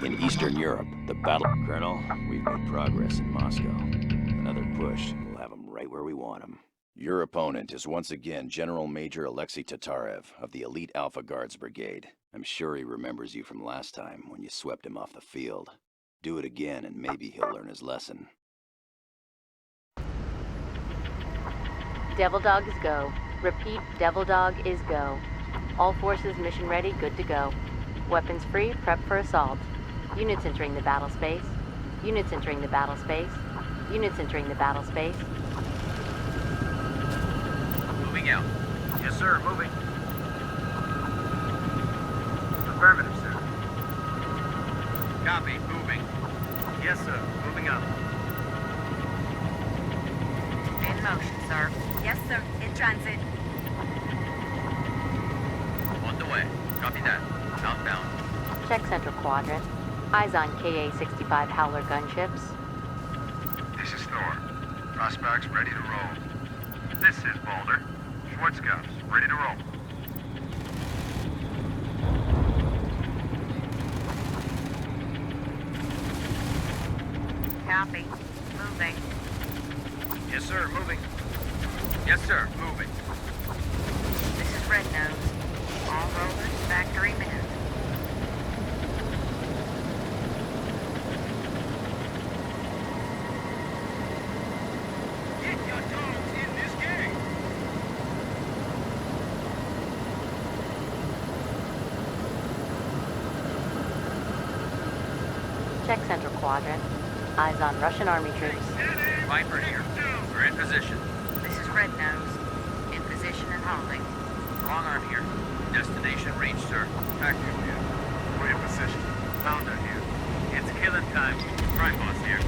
In Eastern Europe, the battle... Colonel, we've made progress in Moscow. Another push, and we'll have them right where we want them. Your opponent is once again General Major Alexei Tatarev of the Elite Alpha Guards Brigade. I'm sure he remembers you from last time when you swept him off the field. Do it again and maybe he'll learn his lesson. Devil Dog is go. Repeat, Devil Dog is go. All forces mission ready, good to go. Weapons free, prep for assault. Units entering the battle space. Units entering the battle space. Units entering the battle space. Moving out. Yes, sir, moving. Affirmative, sir. Copy, moving. Yes, sir, moving up. In motion, sir. Yes, sir, in transit. On the way. Copy that. Outbound. Check Central Quadrant. Eyes on KA-65 Howler gunships. This is Thor. Prospects ready to roll. This is Boulder. Schwarzkopf, ready to roll. Copy. Moving. Yes, sir, moving. Yes, sir, moving. This is Red Nose. All rollers, factory minute. Get your dogs in this game. Check Central Quadrant. Eyes on Russian Army troops. Viper here. We're in position. This is Red Nose. In position and holding. Long arm here. Destination reached, sir. Active here. We're in position. Founder here. It's killing time. Prime boss here.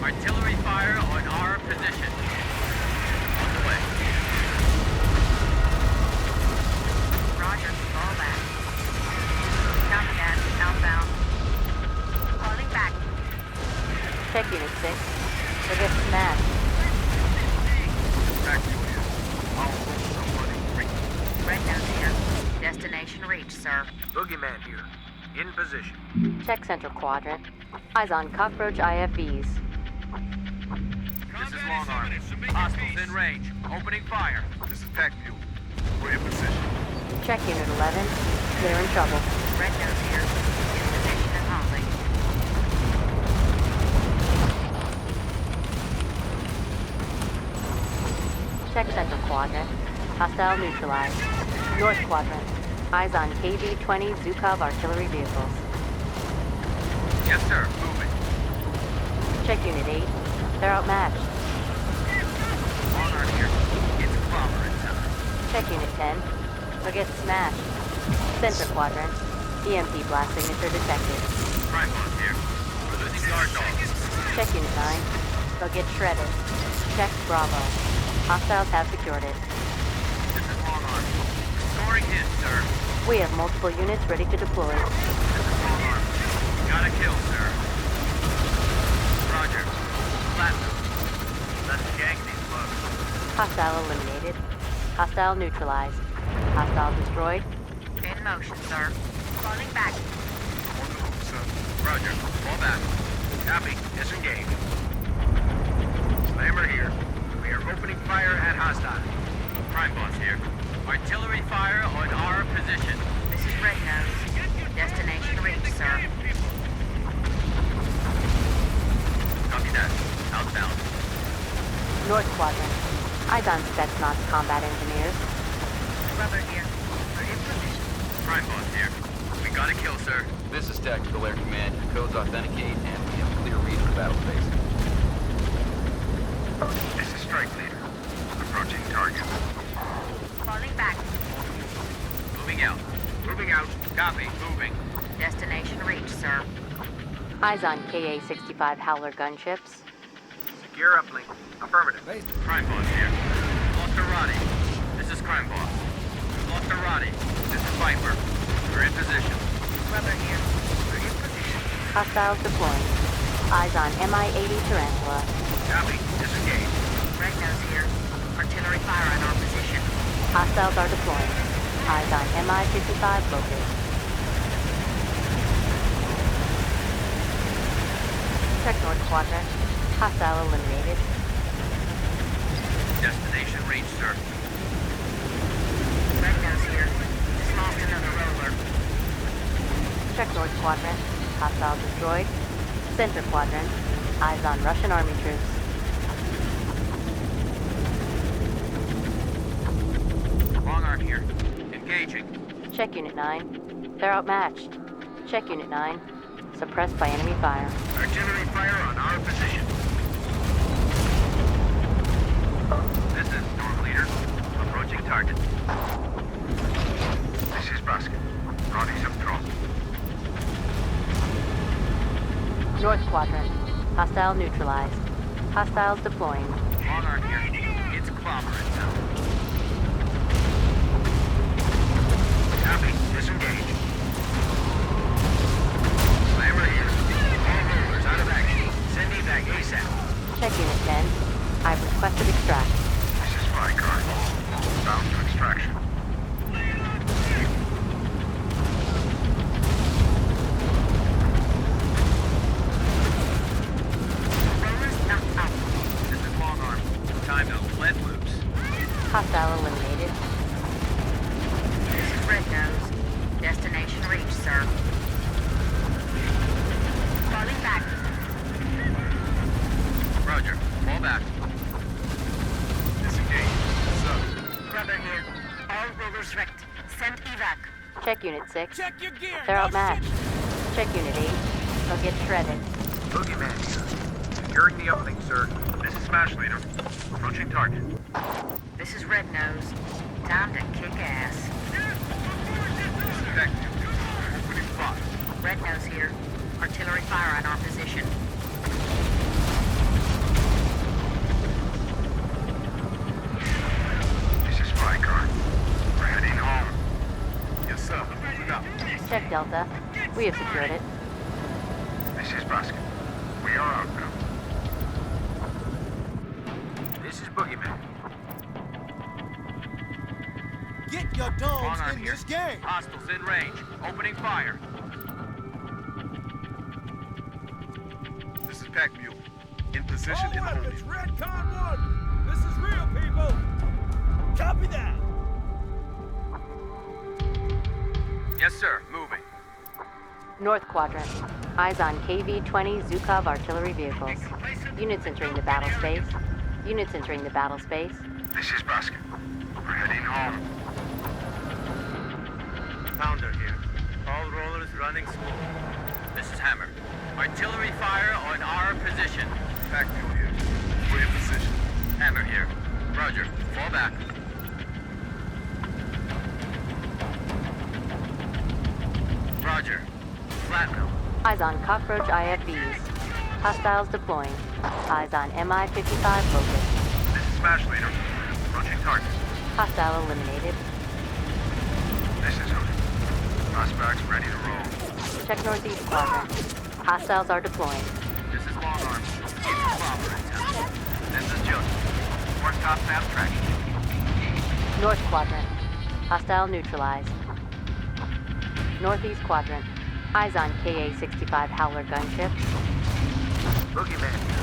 Artillery fire on our position. On the way. Roger, fall back. Copy that. Outbound. Falling back. Check Unit 6. Forget smash. Active here. I'll hold somebody. Red Nose here. Destination reached, sir. Boogeyman here. In position. Check Central Quadrant. Eyes on Cockroach IFVs. This is Long Arm. Hostiles in range. Opening fire. This is Pack Fuel. We're in position. Check Unit 11. They're in trouble. Red Nose here. In position and holding. Check Central Quadrant. Hostile neutralized. North Quadrant. Eyes on KV-20 Zukov artillery vehicles. Yes, sir. Moving. Check Unit 8. They're outmatched. Long Arm here. It's clobbering time. Check Unit 10. Forget smash. Center Quadrant. EMP blast signature detected. Prime boss here. We're losing guard dogs. Check Unit 9. They'll get shredded. Check Bravo. Hostiles have secured it. This is Long Arm. Restoring hit, sir. We have multiple units ready to deploy. This is Long Arm. Got a kill, sir. Roger. Platinum. Let's gank these bugs. Hostile eliminated. Hostile neutralized. Hostile destroyed. In motion, sir. Falling back. On the move, sir. Roger. Fall back. Copy. Disengage. Slammer here. We are opening fire at hostile. Prime boss here. Artillery fire on our position. This is Red Nose. Destination reached, sir. Copy that. Outbound. North Quadrant. Eyes on Spetsnaz combat engineers. Rubber here. We're in position. Prime boss here. We got a kill, sir. This is Tactical Air Command. Your codes authenticate, and we have clear read of the battle space. This is Strike Leader. Approaching target. Falling back. Moving out. Moving out. Copy. Moving. Destination reached, sir. Eyes on KA-65 Howler gunships. Secure uplink. Affirmative. Crime boss here. Lost a Roddy. This is Crime boss. Lost a Roddy. This is Viper. We're in position. Rubber here. We're in position. Hostiles deploying. Eyes on Mi-80 Tarantula. Copy. Disengage. Red nose here. Artillery fire on our position. Hostiles are deploying. Eyes on Mi-55 Locust. Check North Quadrant. Hostile eliminated. Destination reached, sir. Red nose here. Dismounted another roller. Check North Quadrant. Hostile destroyed. Center Quadrant. Eyes on Russian Army troops. Long arm here. Engaging. Check Unit 9. They're outmatched. Check Unit 9. Suppressed by enemy fire. Artillery fire on our position. This is Storm Leader. Approaching target. This is Basket. Roddy's up top. North Quadrant. Hostile neutralized. Hostiles deploying. Long arm here. It's clobbering zone. Copy. Disengage. Slammer here. All rollers out of action. Send evac ASAP. Check Unit 10. I've requested extract. This is Vicar. Bound to extraction. Rollers knocked out. This is long arm. Time to let loose. Hostile eliminated. This is red nose. Destination reached, sir. Falling back. Roger. Fall back. Disengage. Sub. Rubber here. All rollers wrecked. Send evac. Check Unit 6. Check your gear. They're outmatched. Check Unit 8. They'll get shredded. Boogeyman here. Securing the uplink, sir. This is Smash Leader. Approaching target. This is red nose. Time to kick ass. Effective. Putting spot. Red nose here. Artillery fire on our position. This is Vicar. We're heading home. Yes, sir. Moving up. Check Delta. We have secured it. This is Basket. We are out now. This is Boogeyman. Get your Long dogs arm in here. this game. Hostiles in range. Opening fire. This is Pack Mule. In position All in the weapons, Redcon 1. This is real, people. Copy that. Yes, sir. Moving. North Quadrant. Eyes on KV-20 Zukov artillery vehicles. Units entering the battle space. Units entering the battle space. This is Basket. We're heading home. Pounder here. All rollers running smooth. This is Hammer. Artillery fire on our position. Pack Mule here. We're in position. Hammer here. Roger. Fall back. Roger. Flatmill. Eyes on Cockroach IFVs. Hostiles deploying. Eyes on Mi-55 Locust. This is Smash Leader. Approaching target. Hostile eliminated. This is Hood. Prospects ready to roll. Check Northeast Quadrant. Hostiles are deploying. This is Long Arm. It's clobbering zone. This is Joseph. We're top fast tracking. North Quadrant. Hostile neutralized. Northeast Quadrant. Eyes on KA-65 Howler gunships. Boogeyman here.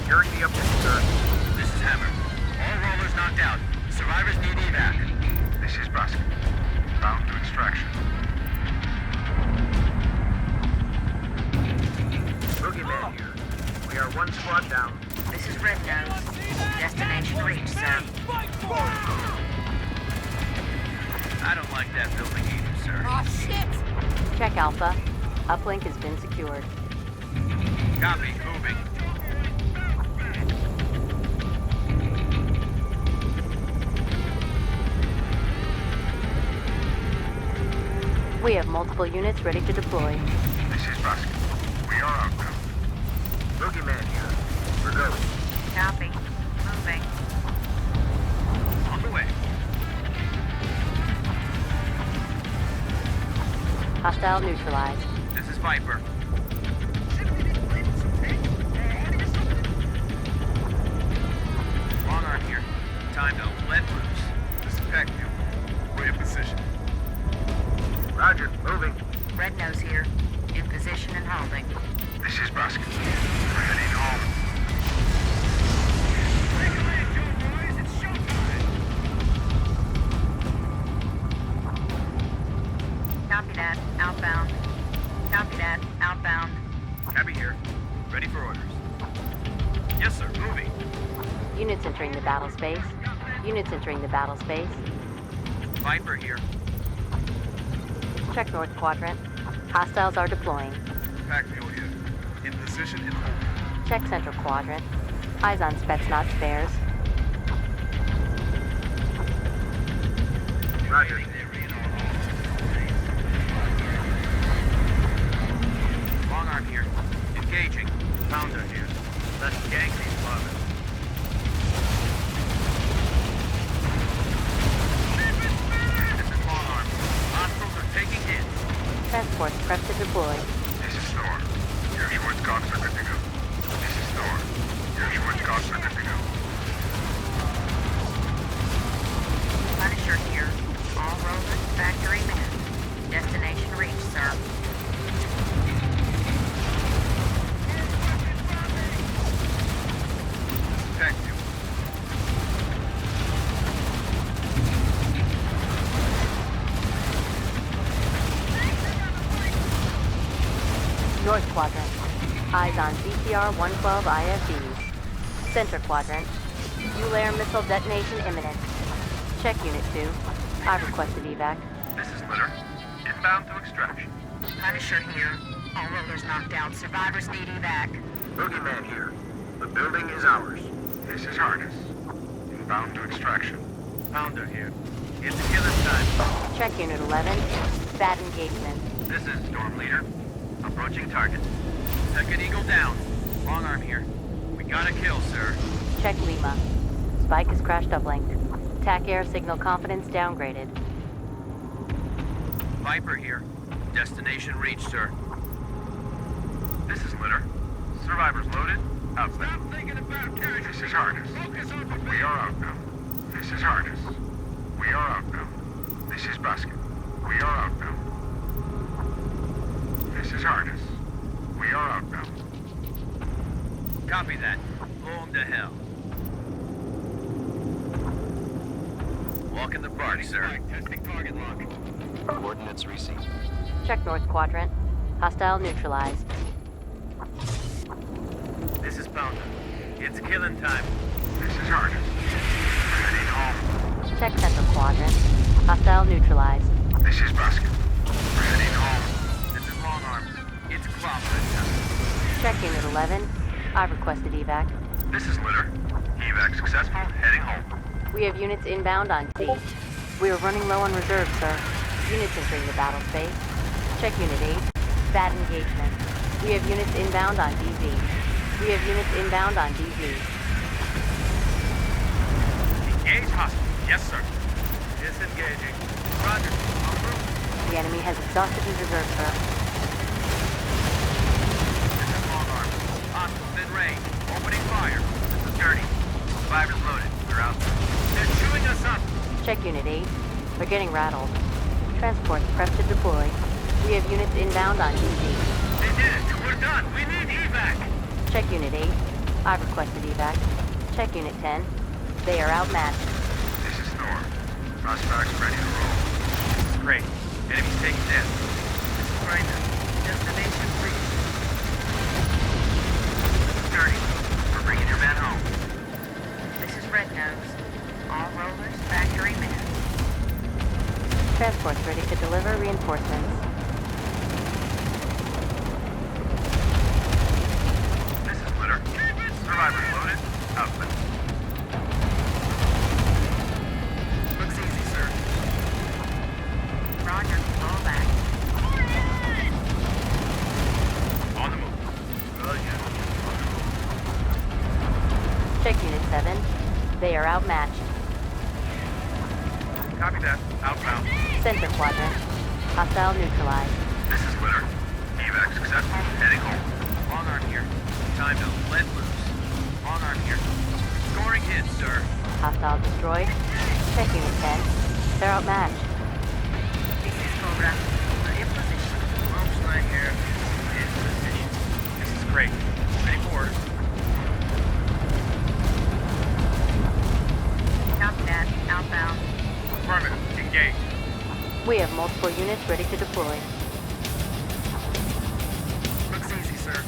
Securing the uplink, sir. This is Hammer. All rollers knocked out. Survivors need evac. This is Basket. Bound to extraction. Boogeyman here. We are one squad down. This is red nose. Destination reach, sir. I don't like that building either, sir. Oh, shit! Check Alpha. Uplink has been secured. Copy, moving. We have multiple units ready to deploy. This is Baskin. We are outbound. Boogeyman here. We're go. Copy. Moving. On the way. Hostile neutralized. This is Viper. Long arm here. Time to let loose. This is Packview. We're in position. Roger, moving. Red Nose here. In position and holding. This is Baskin. We're heading home. Copy that. Outbound. Copy that. Outbound. Cabby here. Ready for orders. Yes, sir. Moving. Units entering the battle space. Units entering the battle space. Viper here. Check North Quadrant. Hostiles are deploying. Packview here. In position and holding. Check Central Quadrant. Eyes on Spetsnaz spares. Roger. Long arm here. Engaging. Pounder here. Let's gang these buggers. This is long arm. Hostiles are taking hits. Transports prepped to deploy. This is Thor. Your Schwarzkopfs are good to go. This is Thor. Your Schwarzkopfs are good to go. Punisher here. All rovers, factory men. Destination reached, sir. Packview. North Quadrant. Eyes on CTR-112 IFVs. Center Quadrant. U-layer missile detonation imminent. Check Unit 2. I've requested evac. This is Litter. Inbound to extraction. Punisher here. All rovers knocked out. Survivors need evac. Boogeyman here. The building is ours. This is Harness. Inbound to extraction. Pounder here. It's killing time. Check Unit 11. Bat engagement. This is Storm Leader. Approaching target. Second Eagle down. Long arm here. We got a kill, sir. Check Lima. Spike has crashed uplink. TAC air signal confidence downgraded. Viper here. Destination reached, sir. This is Litter. Survivors loaded. Outbound. Stop thinking about carriage. This is Harness. Focus on the We are outbound. This is Harness. We are outbound. This is Basket. We are outbound. This is Harness. We are outbound. Copy that. Blow 'em to hell. Walking the party, sir. Testing target lock. Coordinates received. Check North Quadrant. Hostile neutralized. This is Pounder. It's killing time. This is Harness. We're heading home. Check Central Quadrant. Hostile neutralized. This is Basket. We're heading home. This is Long Arm. It's clobbering. Check Unit 11. I've requested evac. This is Litter. Evac successful. Heading home. We have units inbound on C. We are running low on reserves, sir. Units entering the battle space. Check Unit 8. Bat engagement. We have units inbound on DZ. We have units inbound on DZ. Engage hostile. Yes, sir. Disengaging. Roger. En route. The enemy has exhausted his reserve, sir. This is Long Arm. Hostiles in range. Opening fire. This is Dirty. Survivors loaded. We're out. They're chewing us up. Check Unit 8. They're getting rattled. Transports prepped to deploy. We have units inbound on DZ. They did it. We're done. We need evac. Check Unit 8. I've requested evac. Check Unit 10. They are outmatched. This is Thor. Prospects ready to roll. Great. Enemy's taking death. This is Grinder. Destination reached. This is Dirty. We're bringing your man home. This is Red nose. All rollers, factory men. Transports ready to deliver reinforcements. This is Litter. Survivors loaded. Output. Looks easy, sir. Roger, fall back. On the move. Good. Check Unit 7. They are outmatched. Copy that. Outbound. Center quadrant. Hostile neutralized. This is Litter. Evac successful. Heading home. Long arm here. Time to let loose. Long arm here. Scoring hits, sir. Hostile destroyed. Check Unit 10. They're outmatched. This is Cobra. We're in position. Rope's right here. In position. This is great. Ready for orders. Copy that. Outbound. Affirmative. Engage. We have multiple units ready to deploy. Looks easy, sir.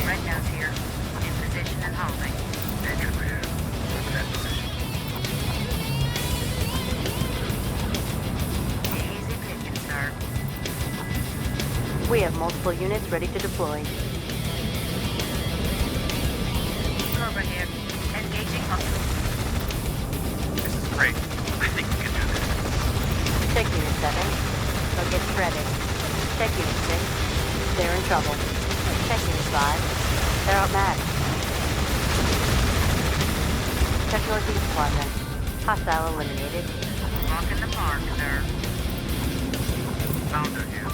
Red nose here. In position and holding. Engine man. Over that position. Easy picking, sir. We have multiple units ready to deploy. Cobra here. Engaging hostile. This is great. I think we can do this. Check Unit 7. They'll get shredded. Check Unit 6. They're in trouble. Check Unit 5. They're outmatched. Check Northeast quadrant. Hostile eliminated. Walk in the park, sir. Pounder here.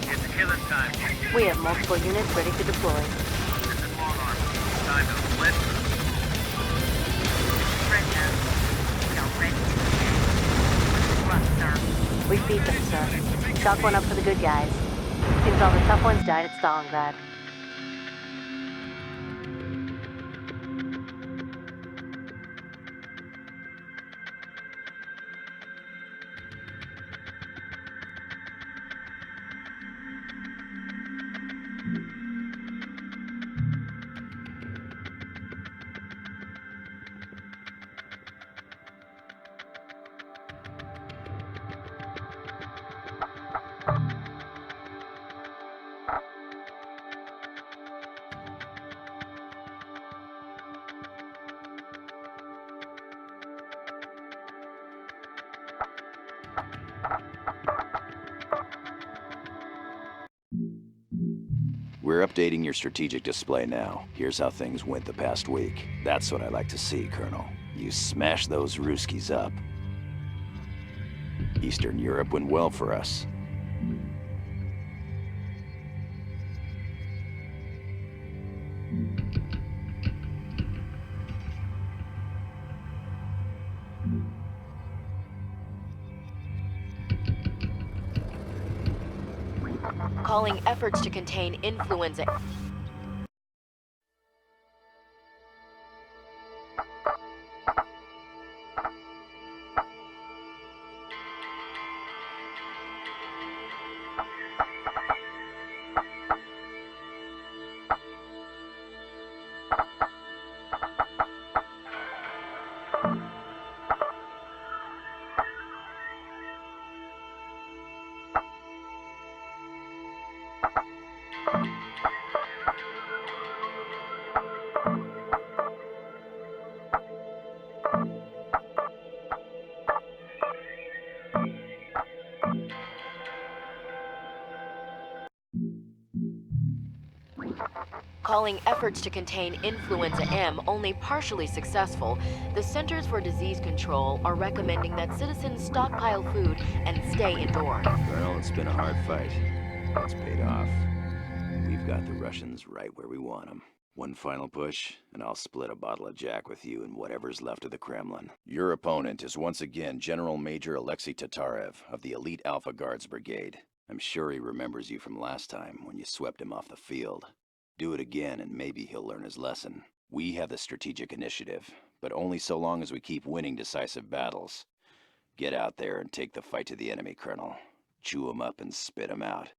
It's killing time. We have multiple units ready to deploy. This is long arm. Time to let loose. Red nose. We are ready to engage. Rough, sir. We beat them, sir. Chalk one up for the good guys. Seems all the tough ones died at Stalingrad. We're updating your strategic display now. Here's how things went the past week. That's what I like to see, Colonel. You smash those Ruskies up. Eastern Europe went well for us. Calling efforts to contain influenza. Calling efforts to contain influenza M only partially successful, the Centers for Disease Control are recommending that citizens stockpile food and stay indoors. Colonel, it's been a hard fight. It's paid off. We've got the Russians right where we want them. One final push, and I'll split a bottle of Jack with you and whatever's left of the Kremlin. Your opponent is once again General Major Alexei Tatarev of the Elite Alpha Guards Brigade. I'm sure he remembers you from last time when you swept him off the field. Do it again and maybe he'll learn his lesson. We have the strategic initiative, but only so long as we keep winning decisive battles. Get out there and take the fight to the enemy, Colonel. Chew 'em up and spit 'em out.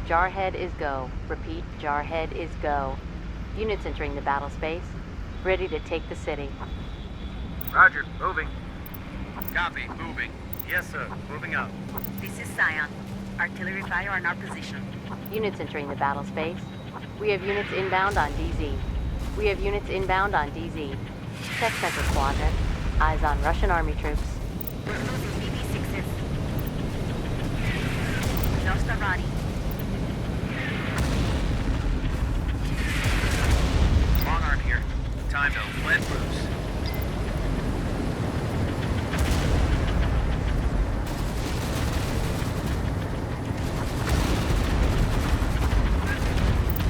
Jarhead is go. Repeat, Jarhead is go. Units entering the battle space. Ready to take the city. Roger, moving. Copy, moving. Yes, sir. Moving out. This is Scion. Artillery fire on our position. Units entering the battle space. We have units inbound on DZ. We have units inbound on DZ. Check Central Quadrant. Eyes on Russian Army troops. We're losing BB-6s. Lost a Roddy. Long arm here. Time to let loose.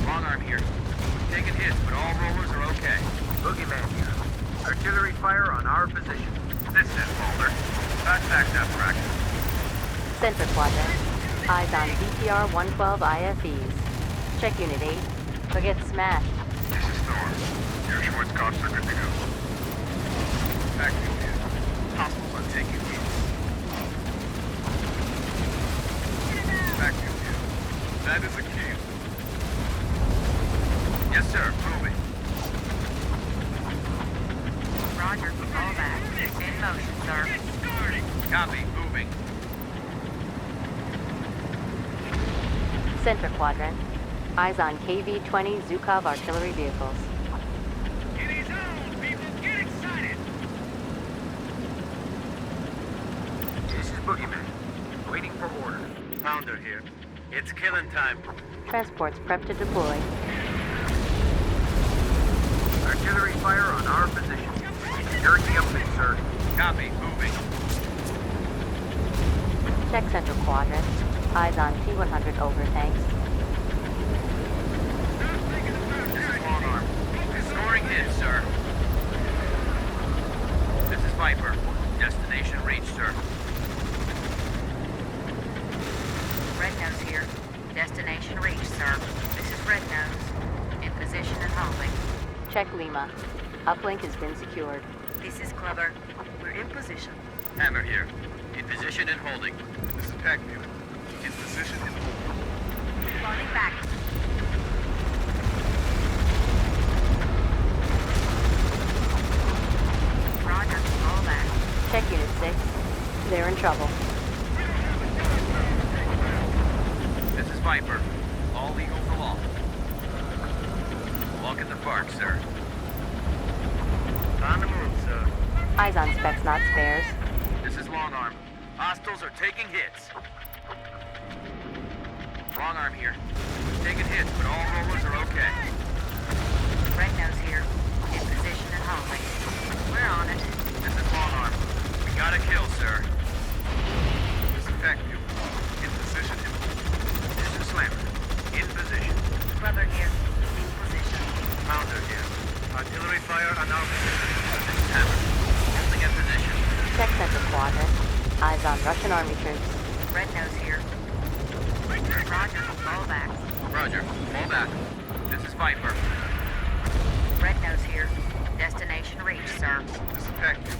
Long arm here. Taking hits, but all rollers are okay. Boogeyman here. Artillery fire on our position. This is Boulder. Fast back practice. Center Quadrant. Eyes on DPR 112 IFEs. Check Unit 8. Forget smashed. This is Thor. Your Schwarzkopfs are good to go. Backfield here. Hostiles are taking hits. Backfield here. That is a kill. Yes, sir. Moving. Roger, all back. In motion, sir. Copy. Moving. Center Quadrant. Eyes on KV-20 Zhukov artillery vehicles. Get his own, people! Get excited! This is Boogeyman. Waiting for order. Pounder here. It's killing time. Transports prepped to deploy. Artillery fire on our position. Securing the opening, sir. Copy. Moving. Check Central Quadrant. Eyes on T-100 over tanks. This is Long Arm. Scoring hits, sir. This is Viper. Destination reached, sir. Red Nose here. Destination reached, sir. This is Red Nose. In position and holding. Check Lima. Uplink has been secured. This is Clubber. We're in position. Hammer here. In position and holding. This is Pac-Man. In position and hold. Falling back. Roger, all back. Check Unit 6. They're in trouble. This is Viper. All eagles aloft. Walk in the park, sir. On the move, sir. Eyes on specs, not spares. This is Long Arm. Hostiles are taking hits. Long Arm here. Taking hits, but all rollers are okay. Red Nose here. In position and holding. We're on it. This is Long Arm. We got a kill, sir. This is Packview. In position. This is Slammer. In position. Clubber here. In position. Pounder here. Artillery fire on our position. This is Hammer. Holding in position. Check Central Quadrant. Eyes on Russian Army troops. Red Nose here. Roger, fall back. Roger. Fall back. This is Viper. Red Nose here. Destination reached, sir. This is Pac-Man.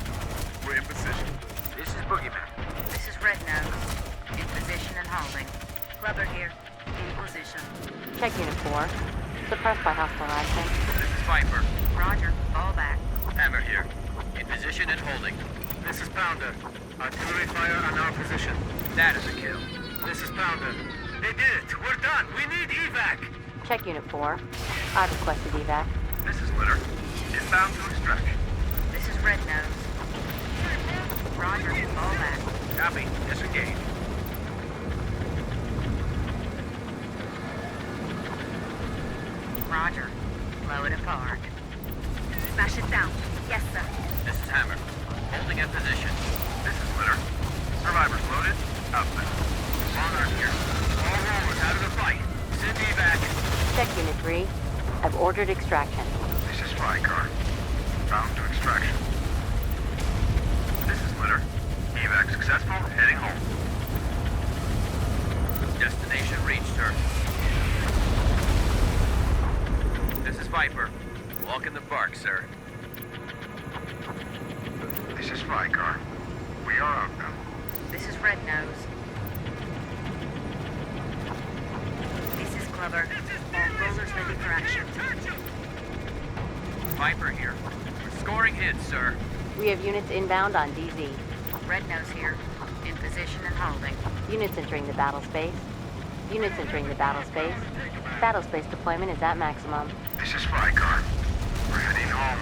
We're in position. This is Boogeyman. This is Red Nose. In position and holding. Clubber here. In position. Check Unit 4. Suppressed by hostile action. This is Viper. Roger, fall back. Hammer here. In position and holding. This is Pounder. Artillery fire on our position. That is a kill. This is Pounder. They did it. We're done. We need evac. Check Unit 4. I've requested evac. This is Litter. Inbound to extraction. This is Red Nose. Roger, fall back. Copy. Disengage. Roger. Blow it apart. Smash it down. Yes, sir. This is Hammer. Holding in position. This is Litter. Survivors loaded. Outlet. Long Arm here. All rollers out of the fight. Send evac. Check Unit 3. I've ordered extraction. This is Flycar. Bound to extraction. This is Litter. Evac successful. Heading home. Destination reached, sir. This is Viper. Walking the bark, sir. This is Vicar. We are out now. This is Red Nose. This is Glover. All rollers ready for action. Viper here. We're scoring hits, sir. We have units inbound on DZ. Red Nose here. In position and holding. Units entering the battle space. Units entering the battle space. Battle space deployment is at maximum. This is Vicar. We're heading home.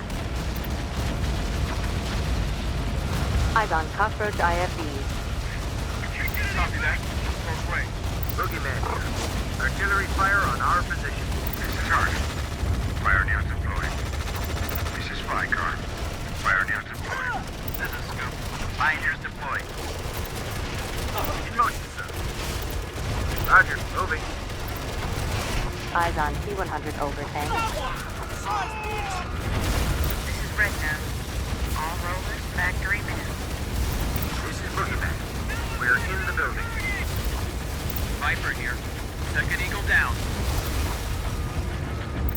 Eyes on cockroach IFVs. Copy that. Close range. Boogeyman here. Artillery fire on our position. This is Target. Pioneers deployed. This is Vicar. Pioneers deployed. This is Scoop. Pioneers deployed. In motion, sir. Roger, moving. Eyes on T-100 overtank. This is Red Nose. All rollers factory men. This is Boogeyman. We're in the building. Viper here. Second Eagle down.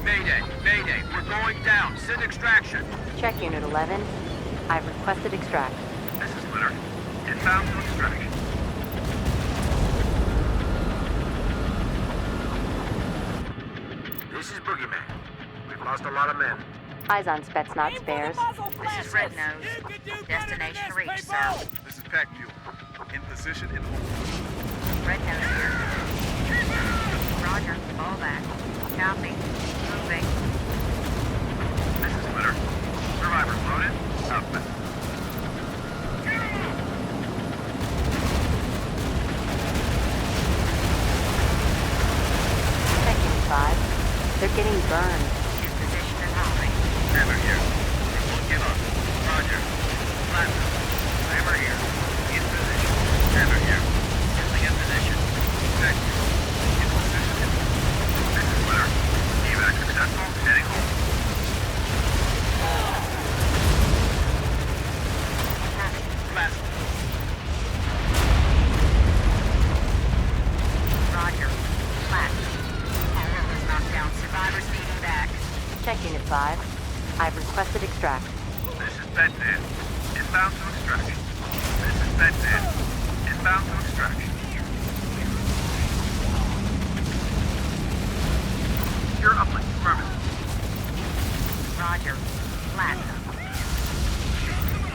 Mayday, Mayday, we're going down. Send extraction. Check Unit 11. I've requested extract. This is Litter. Inbound to extraction. This is Boogeyman. We've lost a lot of men. Eyes on Spetsnaz spares. This is Red Nose. Destination reached, sir. This is Pack Mule. In position and hold. Red Nose here. Roger. Fall back. Copy. Moving. This is Litter. Survivors loaded. Outfit. Check Unit 5. They're getting burned. In position and holding. Hammer here. We won't give up. Roger. Platinum. Hammer here. In position. Hammer here. Holding in position. Check. In position. This is Litter. Evac successful. Heading home. Platinum. Roger. Flat. All rollers knocked down. Survivors feeding back. Check Unit 5. I've requested extract. This is Bedman. Inbound to extraction. This is Bedman. Inbound to extraction. You're uplink. Affirmative. Roger. Flat.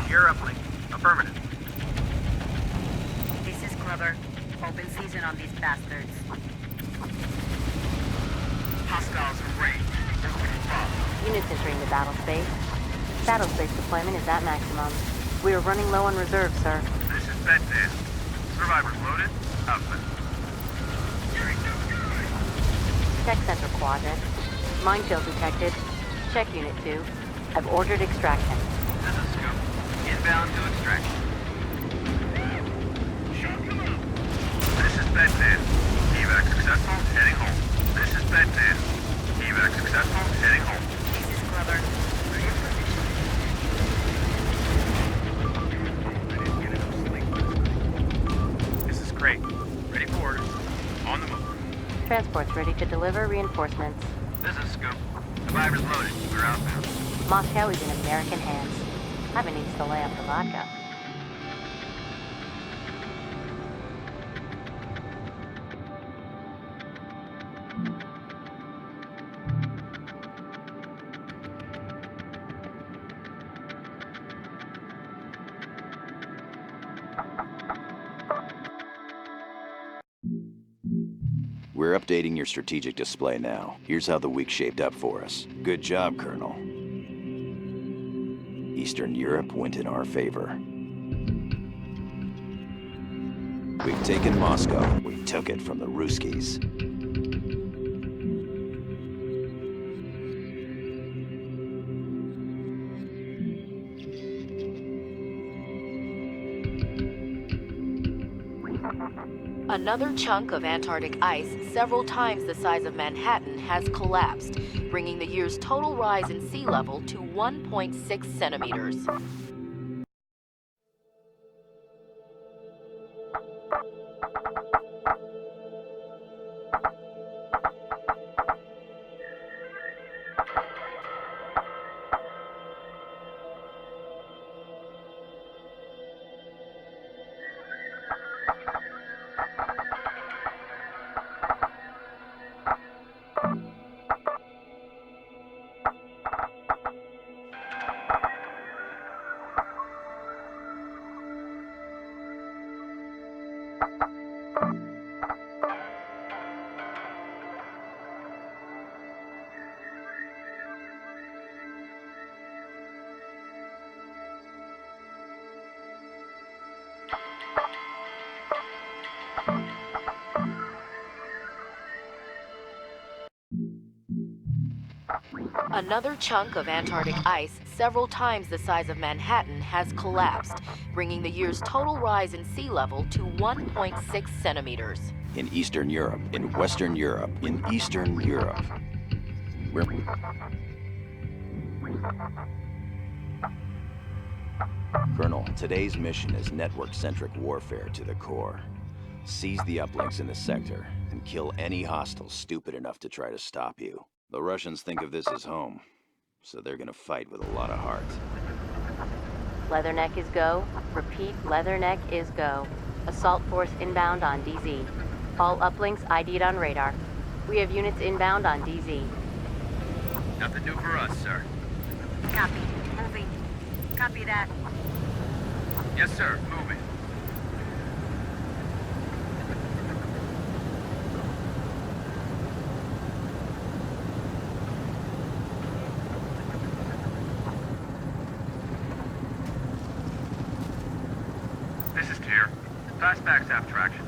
You're uplink. Affirmative. This is Glover. Open season on these bastards. Hostiles in range. Opening fire. Units entering the battle space. Battle space deployment is at maximum. We are running low on reserves, sir. This is Bedman. Survivors loaded. Outfit. Check Central Quadrant. Minefield detected. Check Unit 2. I've ordered extraction. This is Scoop. Inbound to extraction. This is Bedman. Evac successful. Heading home. This is Bedman. Evac successful. Heading home. This is Glover. We're in position. This is Crate. Ready for orders. On the move. Transport's ready to deliver reinforcements. This is Scoop. Survivors loaded. We're outbound. Moscow is in American hands. Ivan needs to lay off the vodka. We're updating your strategic display now. Here's how the week shaped up for us. Good job, Colonel. Eastern Europe went in our favor. We've taken Moscow. We took it from the Ruskies. Another chunk of Antarctic ice, several times the size of Manhattan, has collapsed, bringing the year's total rise in sea level to 1.6 centimeters. Another chunk of Antarctic ice, several times the size of Manhattan, has collapsed, bringing the year's total rise in sea level to 1.6 centimeters. In Eastern Europe, in Western Europe, in Eastern Europe. We're... Colonel, today's mission is network-centric warfare to the core. Seize the uplinks in the sector and kill any hostiles stupid enough to try to stop you. The Russians think of this as home, so they're gonna fight with a lot of heart. Leatherneck is go. Repeat, Leatherneck is go. Assault force inbound on DZ. All uplinks ID'd on radar. We have units inbound on DZ. Nothing new for us, sir. Copy. Moving. Copy that. Yes, sir. Moving. This is Tier. Fastbacks have traction.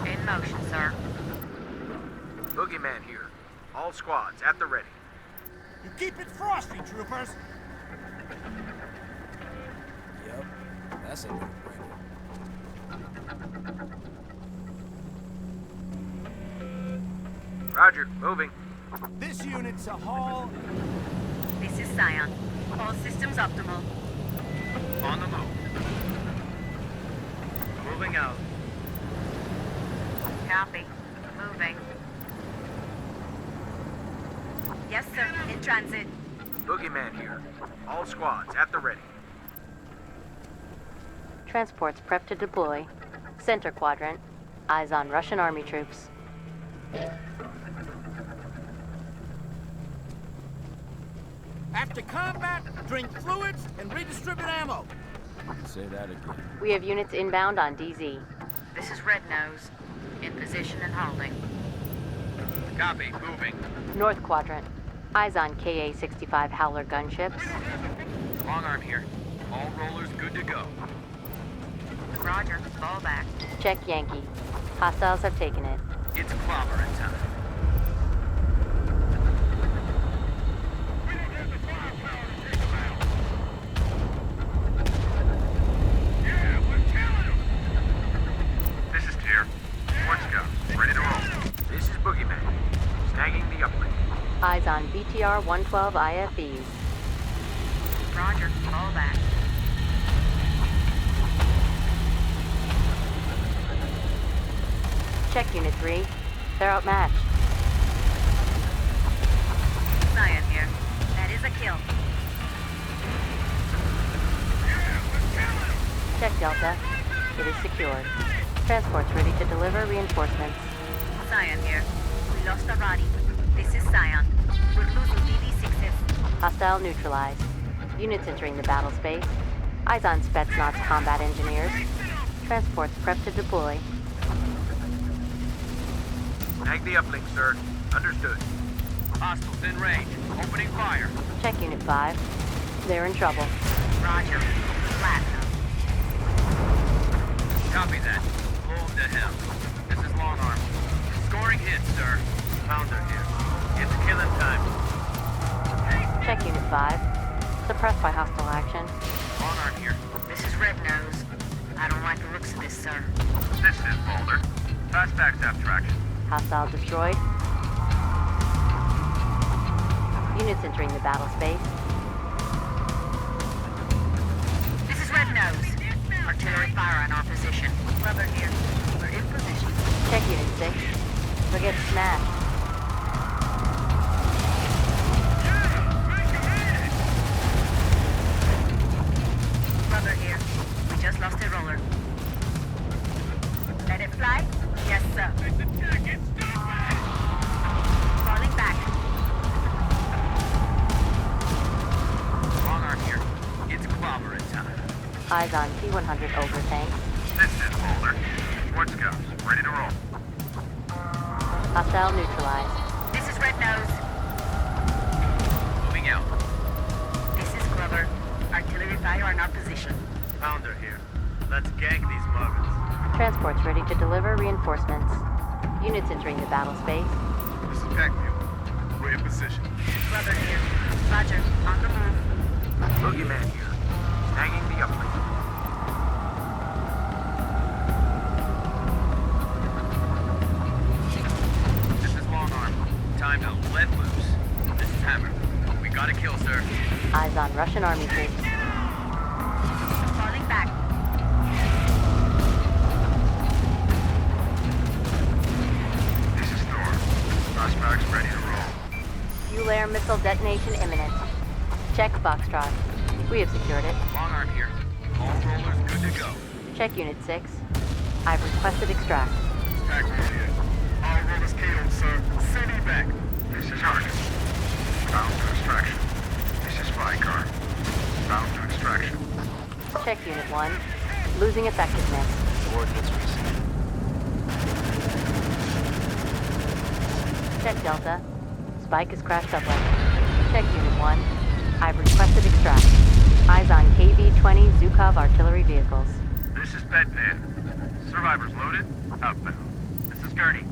In motion, sir. Boogeyman here. All squads at the ready. You keep it frosty, troopers. Yep, that's a no-brainer. Roger, moving. This unit's a haul. This is Scion. All systems optimal. On the move. Moving out. Copy. Moving. Yes, sir. In transit. Boogeyman here. All squads at the ready. Transports prep to deploy. Center quadrant. Eyes on Russian army troops. After combat, drink fluids and redistribute ammo. Say that again. We have units inbound on DZ. This is Red Nose. In position and holding. Copy. Moving. North quadrant. Eyes on KA-65 Howler gunships. Long arm here. All rollers good to go. Roger. Fall back. Check Yankee. Hostiles have taken it. It's clobbering time. This is Tier. One scout. Ready to roll. This is Boogeyman. Snagging the uplink. Eyes on BTR 112 IFEs. Roger. Fall back. Check Unit 3. They're outmatched. Scion here. That is a kill. Check Delta. It is secured. Transports ready to deliver reinforcements. Scion here. We lost a Roddy. This is Scion. We're losing DD-6s. Hostile neutralized. Units entering the battle space. Eyes on Spetsnaz combat engineers. Transports prep to deploy. Snag the uplink, sir. Understood. Hostiles in range. Opening fire. Check Unit 5. They're in trouble. Roger. Platinum. Copy that. Blow him to him. This is long arm. Scoring hits, sir. Pounder here. It's killing time. Check Unit 5. Suppressed by hostile action. Long arm here. This is Red Nose. I don't like the looks of this, sir. This is Boulder. Fastbacks have traction. Hostile destroyed. Units entering the battle space. This is Red Nose. Artillery fire on our position. Rubber here. We're in position. Check Unit 6. We're getting smashed. Rubber here. We just lost a roller. Let it fly? Yes, sir. Falling back. Long arm here. It's clobbering time. Eyes on T-100 overtank. This is Boulder. One scouts. Ready to roll. Hostile neutralized. This is Red Nose. Moving out. This is Glover. Pounder here. Let's gank these muggers. Transports ready to deliver reinforcements. Units entering the battle space. This is Pac-Man. We're in position. Brother here. Roger. On the move. Boogeyman here. Hanging the uplink. This is Long Arm. Time to let loose. This is Hammer. We got a kill, sir. Eyes on Russian army troops. Falling back. This is Thor. Prospects ready to roll. Fuel air missile detonation imminent. Check Foxtrot. We have secured it. Long Arm here. All rollers good to go. Check Unit 6. I've requested extract. Pac-Man here. All rollers KO'd, sir. Send back. This is Harkins. Bound to extraction. This is Vicar. Bound to extraction. Check Unit 1. Losing effectiveness. Coordinates received. Check Delta. Spike has crashed upright. Check Unit 1. I've requested extract. Eyes on KV-20 Zukov artillery vehicles. This is Bedpan. Survivors loaded. Outbound. This is Gurney.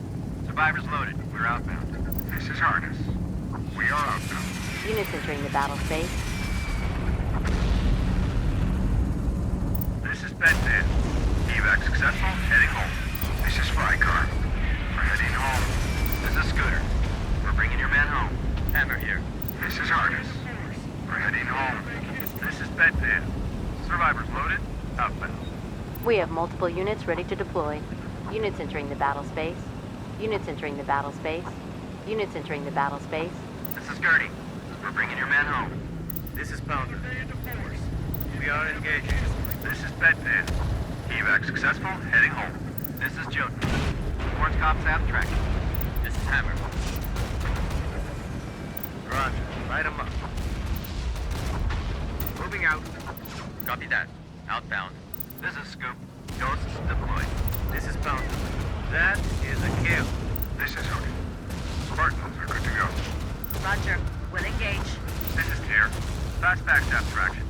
Survivors loaded. We're outbound. This is Harness. We are outbound. Units entering the battle space. This is Bedpan. Evac successful. Heading home. This is Vicar. We're heading home. This is Scooter. We're bringing your man home. Hammer here. This is Harness. We're heading home. This is Bedpan. Survivors loaded. Outbound. We have multiple units ready to deploy. Units entering the battle space. Units entering the battle space. Units entering the battle space. This is Gurney. We're bringing your man home. This is Pounder. We are engaging. This is Bedpan. Evac successful. Heading home. This is Jotun. Sports cops out tracking. This is Hammer. Roger. Light 'em up. Moving out. Copy that. Outbound. This is Scoop. Ghosts deployed. This is Pounder. That is a kill. This is Hook. Spartans are good to go. Roger. We'll engage. This is Tier. Fast backstab traction.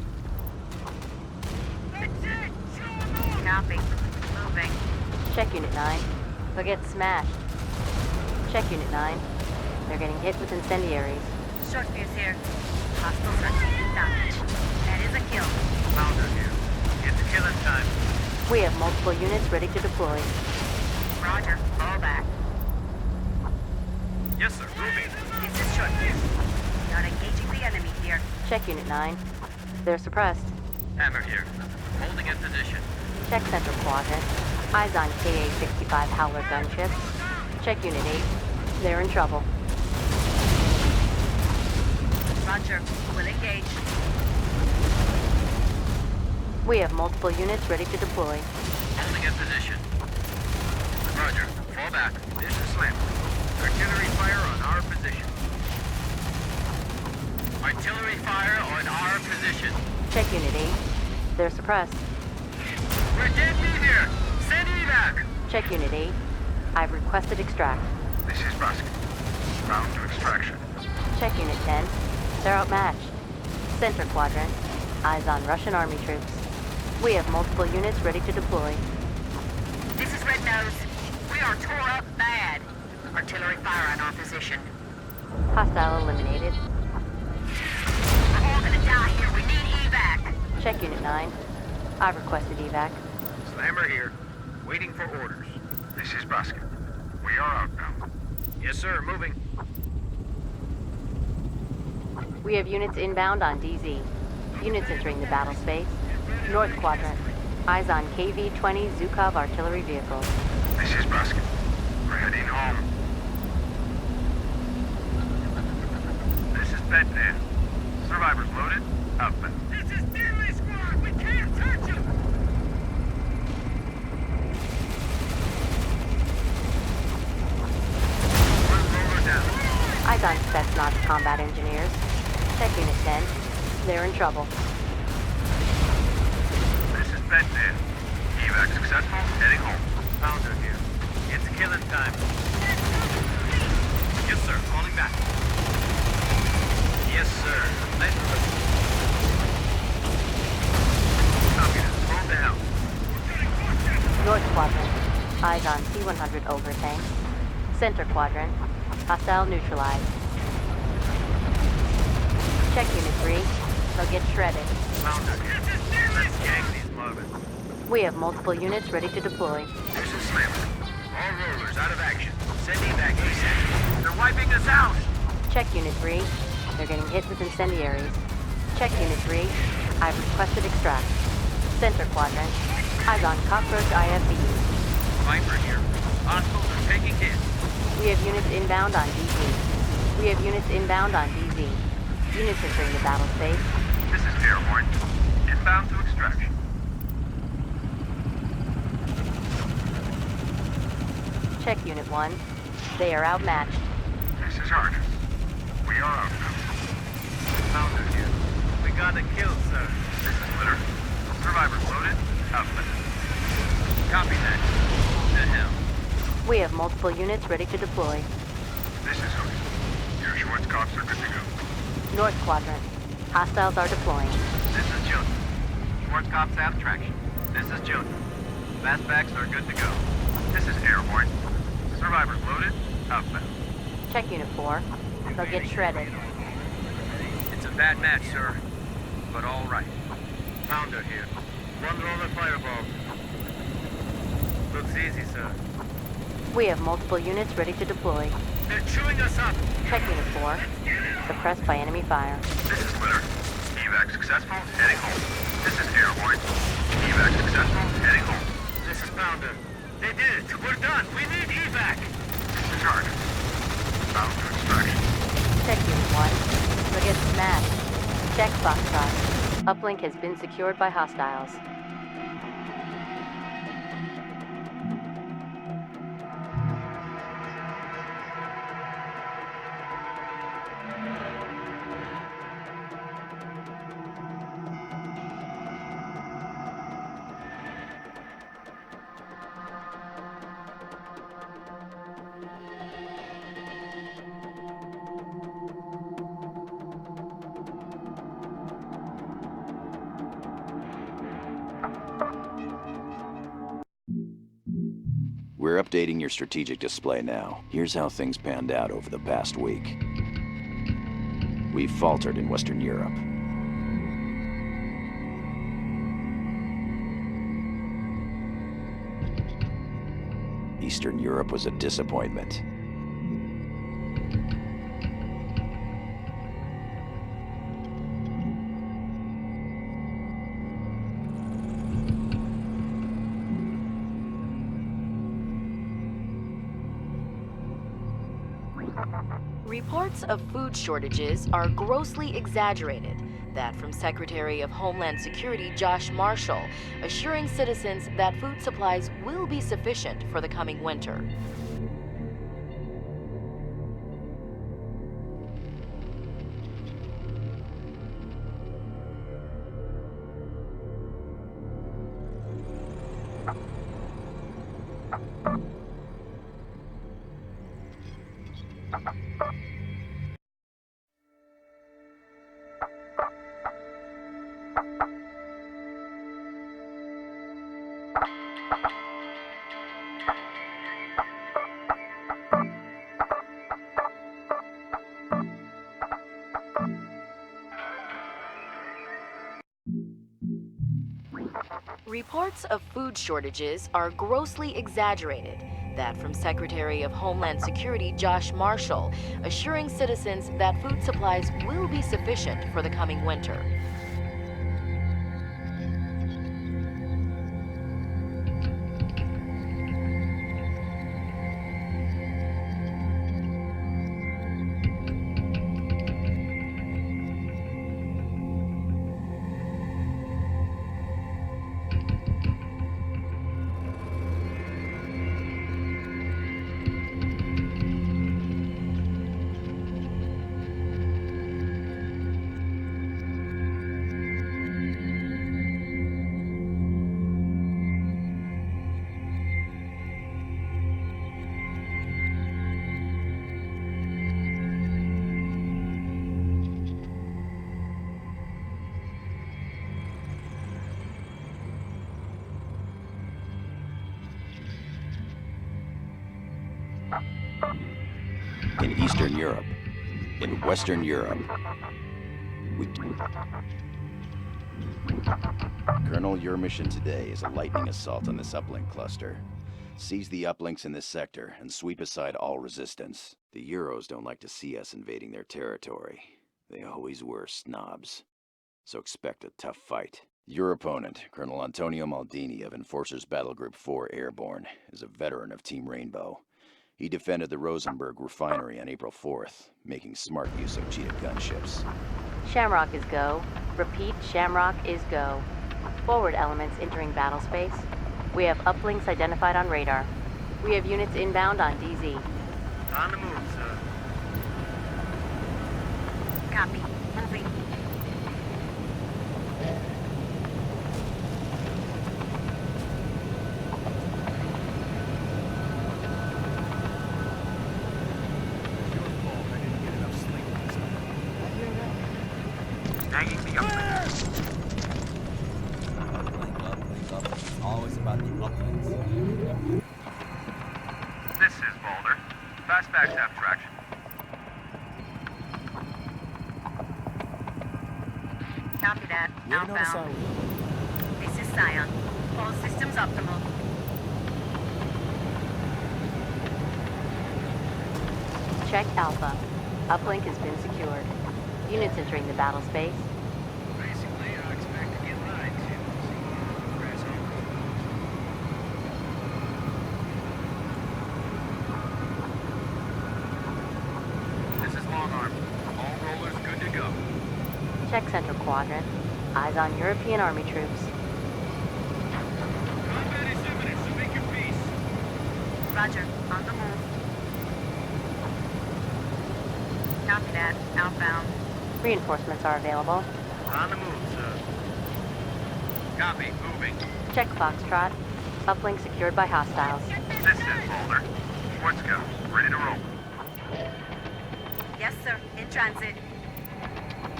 Copy. Moving. Check Unit 9. They'll get smashed. Check Unit 9. They're getting hit with incendiaries. Short fuse here. Hostiles are taking damage. That is a kill. Pounder here. It's killing time. We have multiple units ready to deploy. Roger. Fall back. Yes, sir. Moving. This is short fuse. Not engaging the enemy here. Check Unit 9. They're suppressed. Hammer here. Holding in position. Check Central Quadrant. Eyes on KA-65 Howler gunships. Check Unit 8. They're in trouble. Roger. We'll engage. We have multiple units ready to deploy. Holding in position. Roger. Fall back. This is Slam. Artillery fire on our position. Artillery fire on our position. Check Unit 8. They're suppressed. We're dead meat here. Send evac. Check Unit 8. I've requested extract. This is Basket. Bound to extraction. Check Unit 10. They're outmatched. Center Quadrant. Eyes on Russian army troops. We have multiple units ready to deploy. This is Red Nose. We are tore up bad. Artillery fire on our position. Hostile eliminated. We're all gonna die here. We need evac. Check Unit 9. I've requested evac. Slammer here. Waiting for orders. This is Basket. We are outbound. Yes, sir. Moving. We have units inbound on DZ. Units entering the battle space. North Quadrant. Eyes on KV-20 Zukov artillery vehicles. This is Basket. We're heading home. This is Bedpan. Survivors loaded. Outbound. This is Dearly Squad. We can't touch him. One roller down. Eyes on Spetsnaz combat engineers. Check Unit 10. They're in trouble. This is Bedpan. Evac successful. Heading home. Pounder here. It's killing time. Yes, sir. Falling back. Yes, sir. Nice. Copy that. Hold the Quadrant. Eyes on C-100 over tank. Center Quadrant. Hostile neutralized. Check Unit 3. They'll get shredded. Pounder. Let's gang these Marvin. We have multiple units ready to deploy. This is Slammer. All rollers out of action. Send evac ASAP. They're wiping us out! Check Unit 3. They're getting hit with incendiaries. Check Unit 3. I've requested extract. Center Quadrant. Eyes on Cockroach IFV. Viper here. Hostiles are taking hits. We have units inbound on DZ. We have units inbound on DZ. Units entering the battle space. This is Airborne. Inbound to extraction. Check Unit 1. They are outmatched. This is Argus. We are outbound. Pounder here. We got a kill, sir. This is Litter. Survivors loaded. Outlet. Copy that. The hell? We have multiple units ready to deploy. This is Hook. Your Schwarzkopfs are good to go. North Quadrant. Hostiles are deploying. This is June. Schwarzkopf's have traction. This is June. Fastbacks are good to go. This is Airborne. Survivors loaded. Outbound. Check Unit 4. They'll get shredded. It's a bad match, sir. But all right. Pounder here. One roller fireball. Looks easy, sir. We have multiple units ready to deploy. They're chewing us up. Check Unit 4. Suppressed by enemy fire. This is Litter. Evac successful. Heading home. This is Airborne. Evac successful. Heading home. This is Pounder. They did it. We're done. We need evac. This is Argus. Bound to extraction. Check Unit 1. They'll get smashed. Check Foxtrot. Uplink has been secured by hostiles. We're updating your strategic display now. Here's how things panned out over the past week. We've faltered in Western Europe. Eastern Europe was a disappointment. Reports of food shortages are grossly exaggerated. That from Secretary of Homeland Security Josh Marshall, assuring citizens that food supplies will be sufficient for the coming winter. Reports of food shortages are grossly exaggerated. That from Secretary of Homeland Security Josh Marshall, assuring citizens that food supplies will be sufficient for the coming winter. Western Europe. In Western Europe. Colonel, your mission today is a lightning assault on this uplink cluster. Seize the uplinks in this sector and sweep aside all resistance. The Euros don't like to see us invading their territory. They always were snobs. So expect a tough fight. Your opponent, Colonel Antonio Maldini of Enforcers Battle Group 4 Airborne, is a veteran of Team Rainbow. He defended the Rosenberg refinery on April 4th, making smart use of Cheetah gunships. Shamrock is go. Repeat, Shamrock is go. Forward elements entering battle space. We have uplinks identified on radar. We have units inbound on DZ. On the move, sir. Copy. Moving. Snagging the uplink. Up. Always about the uplinks. This is Boulder. Fastbacks have traction. Copy that. You ever notice Outbound. This is Scion. All systems optimal. Check Alpha. Uplink has been secured. Units entering the battle space. Basically, I expect to get lied to. Grass This is Long Arm. All rollers good to go. Check Central Quadrant. Eyes on European Army troops. Combat is imminent, so make your peace. Roger. On the move. Copy that. Outbound. Reinforcements are available. On the move, sir. Copy. Moving. Check Foxtrot. Uplink secured by hostiles. This is Boulder. Schwartz Scouts. Ready to roll. Yes, sir. In transit.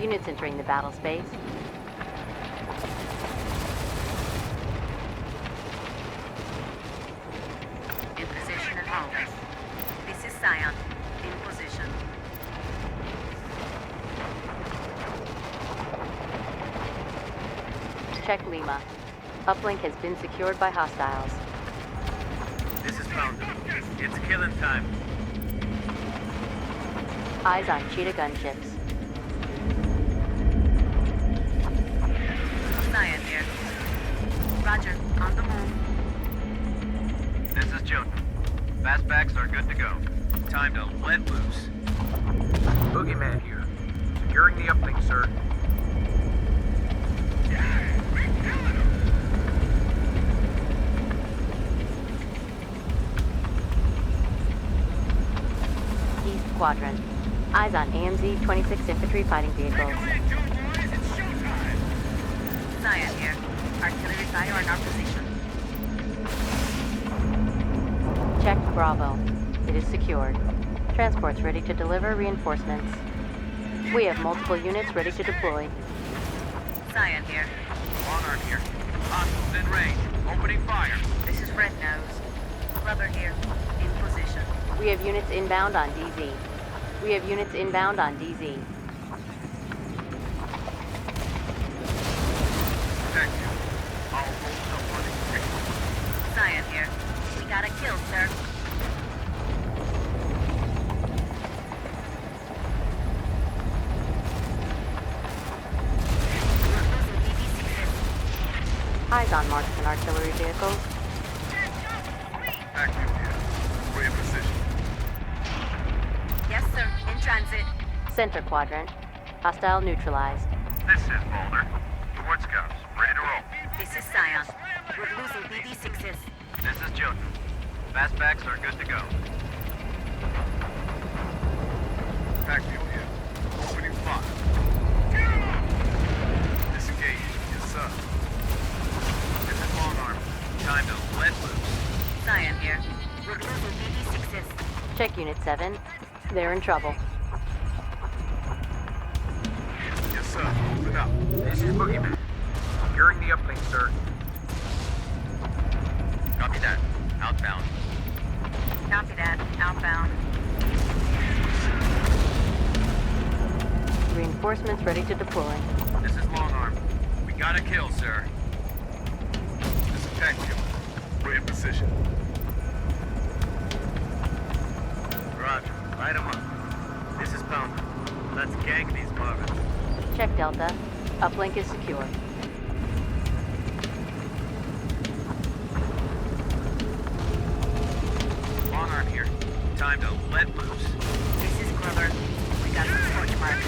Units entering the battle space. In position and hold. This is Scion. In position. Check Lima. Uplink has been secured by hostiles. This is Pounder. It's killing time. Eyes on Cheetah gunships. Scion here. Roger. On the move. This is June. Fastbacks are good to go. Time to let loose. Boogeyman here. Securing the uplink, sir. East Quadrant. Eyes on AMZ 26 infantry fighting vehicles. Scion here. Artillery fire in our position. Check Bravo. It is secured. Transports ready to deliver reinforcements. We have multiple units ready to deploy. Scion here. Long Arm here. Hostiles in range. Opening fire. This is Red Nose. Rubber here. In position. We have units inbound on DZ. We have units inbound on DZ. Thank you. I'll hold someone in place. Scion here. We got a kill, sir. Eyes on marksman artillery vehicles. Active here. We're in position. Yes, sir. In transit. Center Quadrant. Hostile neutralized. This is Boulder. Schwartz Scouts. Ready to roll. This is Scion. We're losing BD-6s. This is June. Fastbacks are good to go. Active here. Opening fire. Disengage. Yes, sir. This is Long Arm. Time to let loose. Scion here. We're losing BD-6s. Check Unit 7. They're in trouble. Yes, sir. Moving up. This is Boogeyman. Securing the uplink, sir. Copy that. Outbound. Copy that. Outbound. Reinforcements ready to deploy. This is Long Arm. We got a kill, sir. This is Tactical. We're in position. Roger. Light 'em up. This is Pounder. Let's gang these muggers. Check Delta. Uplink is secure. Long Arm here. Time to let loose. This is Glover. We got some torch marks.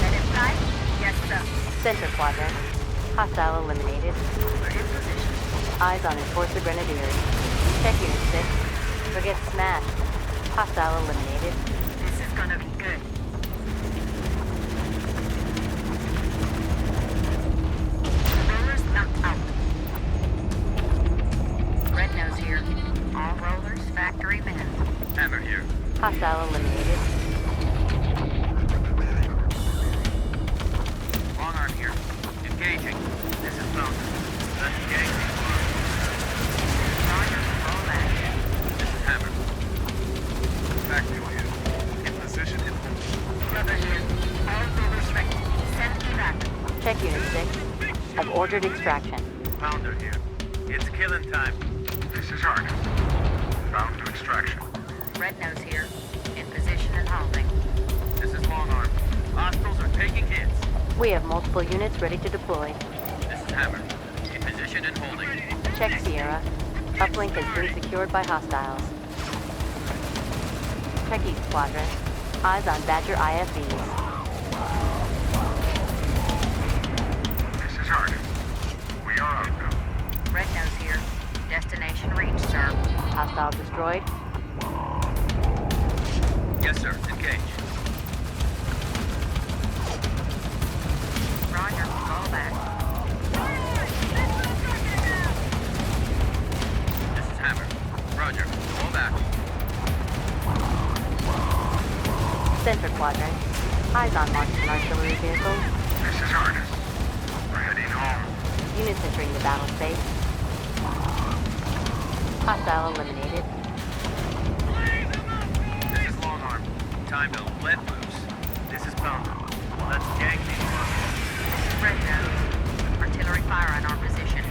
That inside? Yes, sir. Center quadrant. Hostile eliminated. We're in position. Eyes on Enforcer Grenadiers. Check Unit 6. Forget smashed. Hostile eliminated. This is gonna be good. Rollers knocked out. Red Nose here. All rollers, factory men. Hammer here. Hostile eliminated. Long Arm here. Engaging. This is Pounder. Let's gang these muggers. Roger, roll back. This is Hammer. Tactical here. In position and hold. Glover here. All rollers ready. Send evac. Check Unit 6. I've ordered extraction. Pounder here. It's killing time. This is Harness. Bound to extraction. Red Nose here. In position and holding. This is Long Arm. Hostiles are taking hits. We have multiple units ready to deploy. This is Hammer. In position and holding. Check Sierra. Uplink has been secured by hostiles. Check East Quadrant. Eyes on Badger IFVs. This is Harness. We are out now. Red Nose here. Destination reached, sir. Hostile destroyed. Yes, sir. Engage. Roger, roll back. This is Hammer. Roger. Fall back. Center Quadrant. Eyes on Martian artillery vehicles. This is Harness. We're heading home. Units entering the battle space. Hostile eliminated. This is Long Arm. Time to let loose. This is Pounder. Let's gang these muggers. Red Nose. Artillery fire on our position.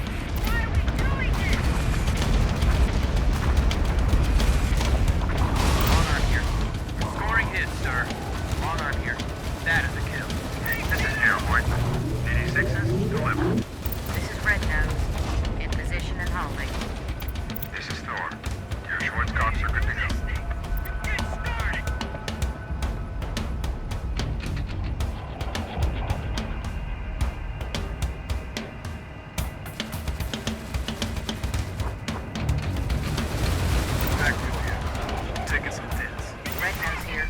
Long Arm here. Scoring hits, sir. Long Arm here. That is a kill. This is Airborne. 86s, delivered. This is Red Nose. In position and holding. This is Thor. Your Schwarzkopfs are good to go. Tactical here. Taking some hits. Red Nose here.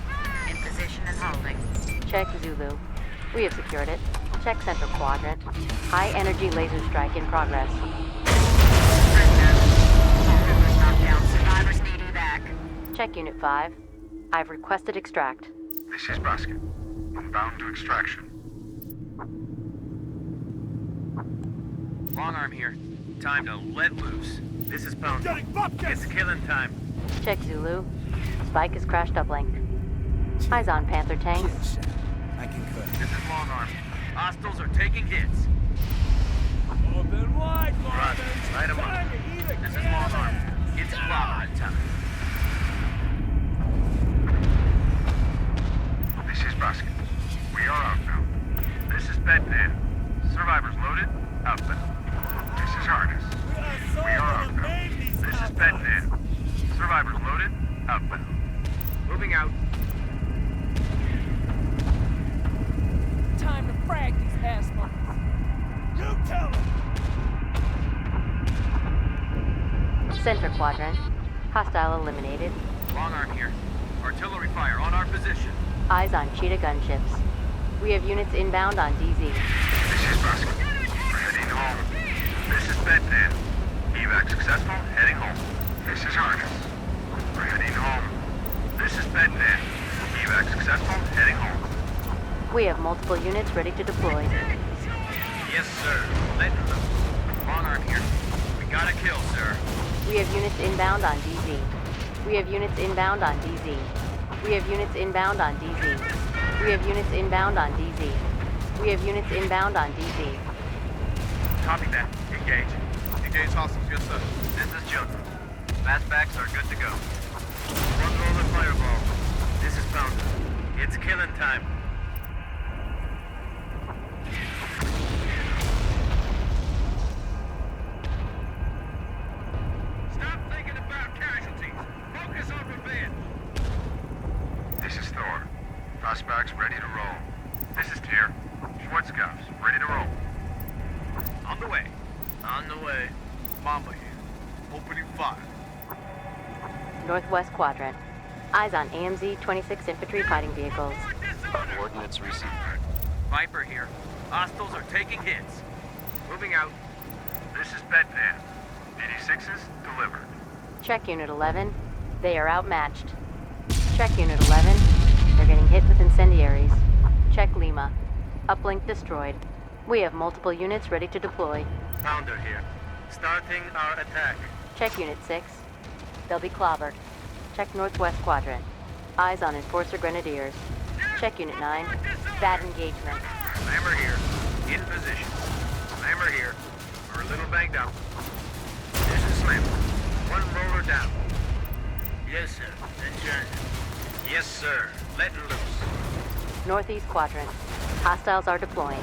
In position and holding. Check Zulu. We have secured it. Check Center Quadrant. High energy laser strike in progress. Red Nose. All rollers knocked down. Survivors need evac. Check Unit 5. I've requested extract. This is Basket. Bound to extraction. Long Arm here. Time to let loose. This is Pounder. It's killing time. Check Zulu. Spike has crashed uplink. Eyes on Panther tanks. I concur. This is Long Arm. Hostiles are taking hits. Open wide, Roger. Light 'em up. This is Long Arm. It's clobber time. This is Basket. We are out now. This is Bedpan. Survivors loaded. Outfit. This is Harness. We are out now. This is Bedpan. Survivors loaded. Outfit. Moving out. Time to frag these ass motherfuckers. You tell them. Center Quadrant. Hostile eliminated. Long Arm here. Artillery fire on our position. Eyes on Cheetah gunships. We have units inbound on DZ. This is Basket. We're heading home. This is Bedpan. Evac successful. Heading home. This is Harness. We're heading home. This is Bedpan. Evac successful. Heading home. We have multiple units ready to deploy. Yes, sir. Let loose. Long Arm here. We got a kill, sir. We have units inbound on DZ. We have units inbound on DZ. We have units inbound on DZ. We have units inbound on DZ. We have units inbound on DZ. Copy that. Engage. Engage hostiles, yes sir. This is Junk. Fastbacks are good to go. One roll of fireball. This is Pounder. It's killing time. Stop thinking about casualties. Focus on revenge. This is Thor. Fastbacks ready to roll. This is Tyr. Schwarzkopf, ready to roll. On the way. On the way. Mamba here. Opening fire. Northwest quadrant. Eyes on AMZ 26 infantry fighting vehicles. Coordinates received. Viper here. Hostiles are taking hits. Moving out. This is Bedpan. DD6s delivered. Check Unit 11. They are outmatched. Check Unit 11. They're getting hit with incendiaries. Check Lima. Uplink destroyed. We have multiple units ready to deploy. Pounder here. Starting our attack. Check Unit 6. They'll be clobbered. Check Northwest quadrant. Eyes on Enforcer Grenadiers. Check Unit 9. Bad engagement. Slammer here. In position. Slammer here. We're a little banged up. This is Slammer. One roller down. Yes, sir. Adjourn. Yes, sir. Letting loose. Northeast quadrant. Hostiles are deploying.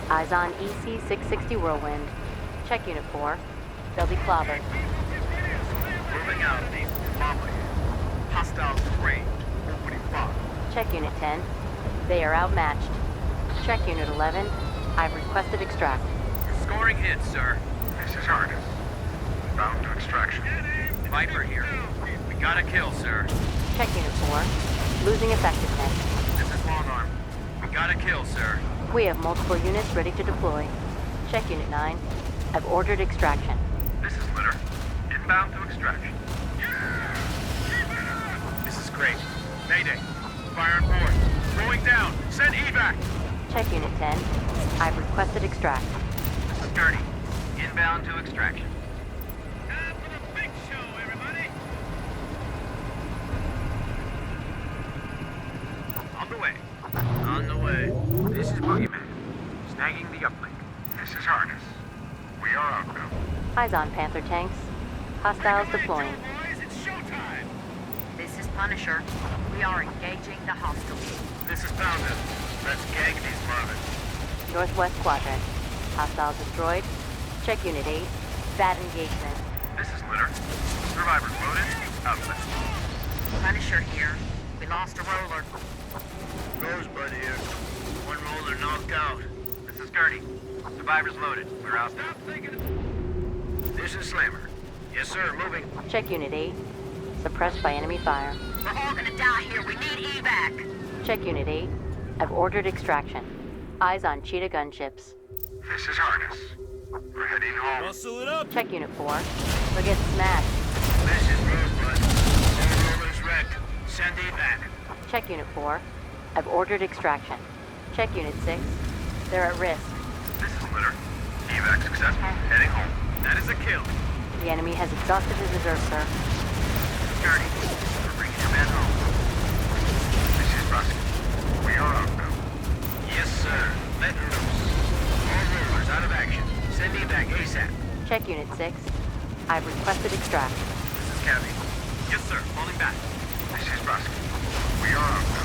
Eyes on EC 660 Whirlwind. Check Unit 4. They'll be clobbered. Moving out. Mamba here. Hostiles range. Opening fire. Check Unit 10. They are outmatched. Check Unit 11. I've requested extract. Scoring hits, sir. This is Harness. Bound to extraction. Viper here. We got a kill, sir. Check Unit 4. Losing effectiveness. This is Long Arm. We got a kill, sir. We have multiple units ready to deploy. Check Unit 9. I've ordered extraction. This is Litter. Inbound to extraction. This is great. Mayday. Fire on board. Going down. Send evac. Check Unit 10. I've requested extract. This is Gurney. Inbound to extraction. Time for the big show, everybody. On the way. On the way. This is Boogeyman. Snagging the uplink. This is Harness. We are outbound. Eyes on Panther tanks. Hostiles deploying. Boys, it's showtime. This is Punisher. We are engaging the hostiles. This is Pounder. Let's gag these varmints. Northwest quadrant. Hostiles destroyed. Check Unit 8. Bad engagement. This is Litter. Survivors loaded. Outlet. Punisher here. We lost a roller. Rosebud here. One roller knocked out. This is Gurney. Survivors loaded. We're out. Stop thinking. This is Slammer. Yes, sir. Moving. Check Unit 8. Suppressed by enemy fire. We're all gonna die here. We need evac. Check Unit 8. I've ordered extraction. Eyes on Cheetah gunships. This is Harness. We're heading home. Muscle it up. Check Unit 4. We're getting smashed. This is Rosebud. All rollers wrecked. Send evac. Check Unit 4. I've ordered extraction. Check Unit 6. They're at risk. This is Litter. Evac successful. Heading home. That is a kill. The enemy has exhausted his reserve, sir. Gurney. We're bringing your man home. This is Ruskin. We are outbound. Yes, sir. Letting loose. All rollers out of action. Send evac ASAP. Check Unit 6. I've requested extract. This is Cabby. Yes, sir. Falling back. This is Ruskin. We are outbound.